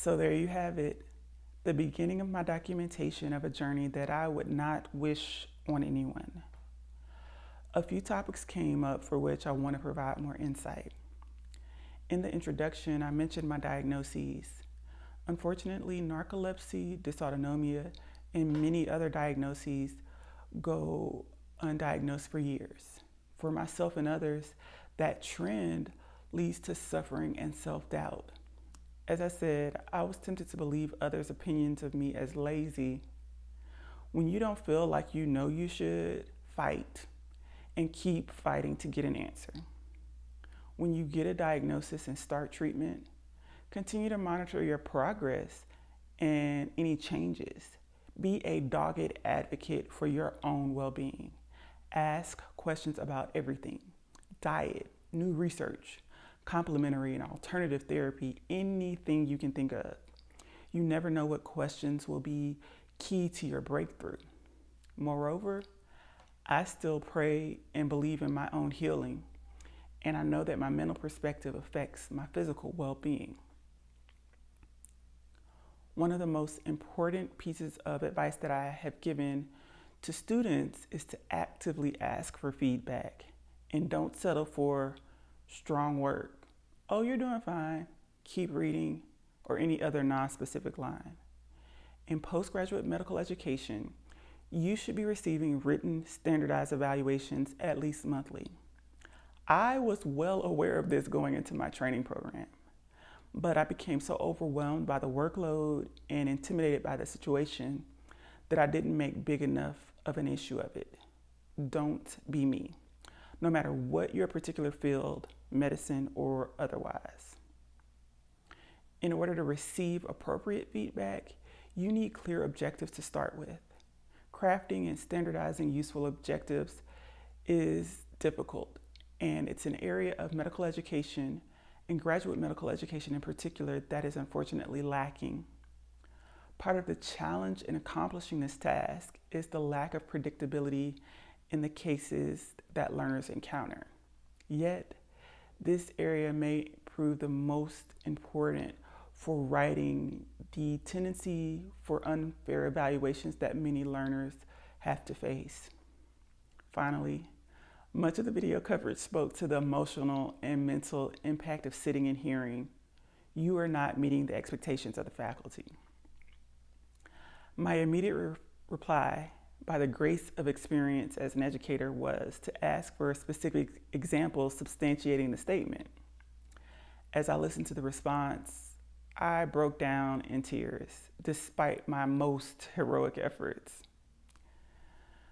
So there you have it, the beginning of my documentation of a journey that I would not wish on anyone. A few topics came up for which I want to provide more insight. In the introduction, I mentioned my diagnoses. Unfortunately, narcolepsy, dysautonomia, and many other diagnoses go undiagnosed for years. For myself and others, that trend leads to suffering and self-doubt. As I said, I was tempted to believe others' opinions of me as lazy. When you don't feel like you know you should, fight and keep fighting to get an answer. When you get a diagnosis and start treatment, continue to monitor your progress and any changes. Be a dogged advocate for your own well-being. Ask questions about everything: diet, new research, complementary and alternative therapy, anything you can think of. You never know what questions will be key to your breakthrough. Moreover, I still pray and believe in my own healing, and I know that my mental perspective affects my physical well-being. One of the most important pieces of advice that I have given to students is to actively ask for feedback and don't settle for strong word. Oh, you're doing fine. Keep reading, or any other non-specific line. In postgraduate medical education, you should be receiving written standardized evaluations at least monthly. I was well aware of this going into my training program, but I became so overwhelmed by the workload and intimidated by the situation that I didn't make big enough of an issue of it. Don't be me, no matter what your particular field, medicine or otherwise. In order to receive appropriate feedback, you need clear objectives to start with. Crafting and standardizing useful objectives is difficult, and it's an area of medical education and graduate medical education in particular that is unfortunately lacking. Part of the challenge in accomplishing this task is the lack of predictability in the cases that learners encounter. Yet, this area may prove the most important for righting the tendency for unfair evaluations that many learners have to face. Finally, much of the video coverage spoke to the emotional and mental impact of sitting and hearing. You are not meeting the expectations of the faculty. My immediate reply, by the grace of experience as an educator, was to ask for specific examples substantiating the statement. As I listened to the response, I broke down in tears, despite my most heroic efforts.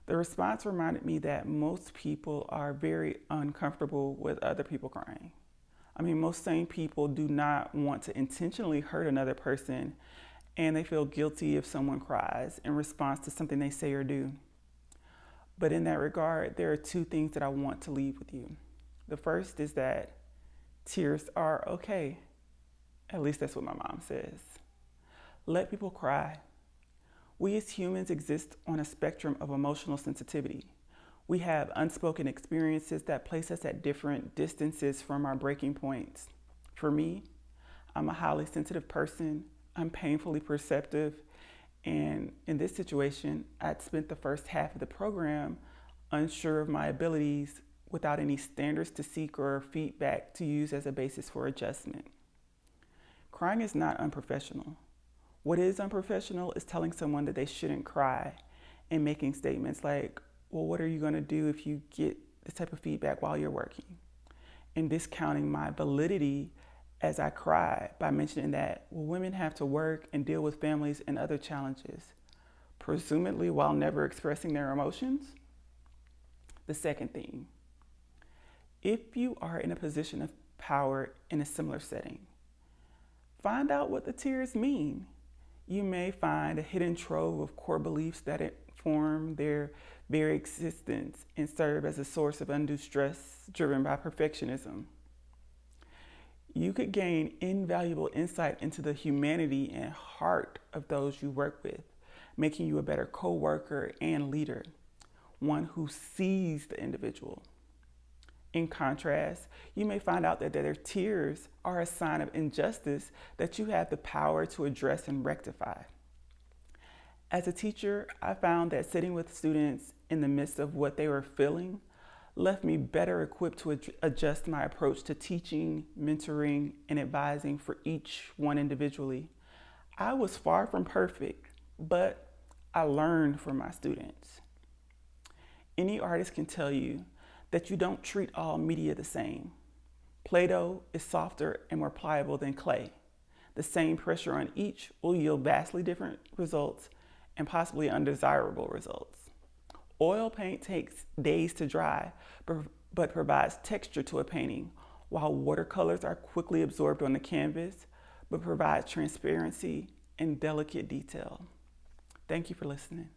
The response reminded me that most people are very uncomfortable with other people crying. Most sane people do not want to intentionally hurt another person, and they feel guilty if someone cries in response to something they say or do. But in that regard, there are two things that I want to leave with you. The first is that tears are okay. At least that's what my mom says. Let people cry. We as humans exist on a spectrum of emotional sensitivity. We have unspoken experiences that place us at different distances from our breaking points. For me, I'm a highly sensitive person. I'm painfully perceptive. And in this situation, I'd spent the first half of the program unsure of my abilities without any standards to seek or feedback to use as a basis for adjustment. Crying is not unprofessional. What is unprofessional is telling someone that they shouldn't cry and making statements like, well, what are you going to do if you get this type of feedback while you're working? And discounting my validity as I cry by mentioning that, well, women have to work and deal with families and other challenges, presumably while never expressing their emotions. The second thing, if you are in a position of power in a similar setting, find out what the tears mean. You may find a hidden trove of core beliefs that inform their very existence and serve as a source of undue stress driven by perfectionism. You could gain invaluable insight into the humanity and heart of those you work with, making you a better co-worker and leader, one who sees the individual. In contrast, you may find out that their tears are a sign of injustice that you have the power to address and rectify. As a teacher, I found that sitting with students in the midst of what they were feeling left me better equipped to adjust my approach to teaching, mentoring, and advising for each one individually. I was far from perfect, but I learned from my students. Any artist can tell you that you don't treat all media the same. Play-Doh is softer and more pliable than clay. The same pressure on each will yield vastly different results and possibly undesirable results. Oil paint takes days to dry, but provides texture to a painting, while watercolors are quickly absorbed on the canvas, but provide transparency and delicate detail. Thank you for listening.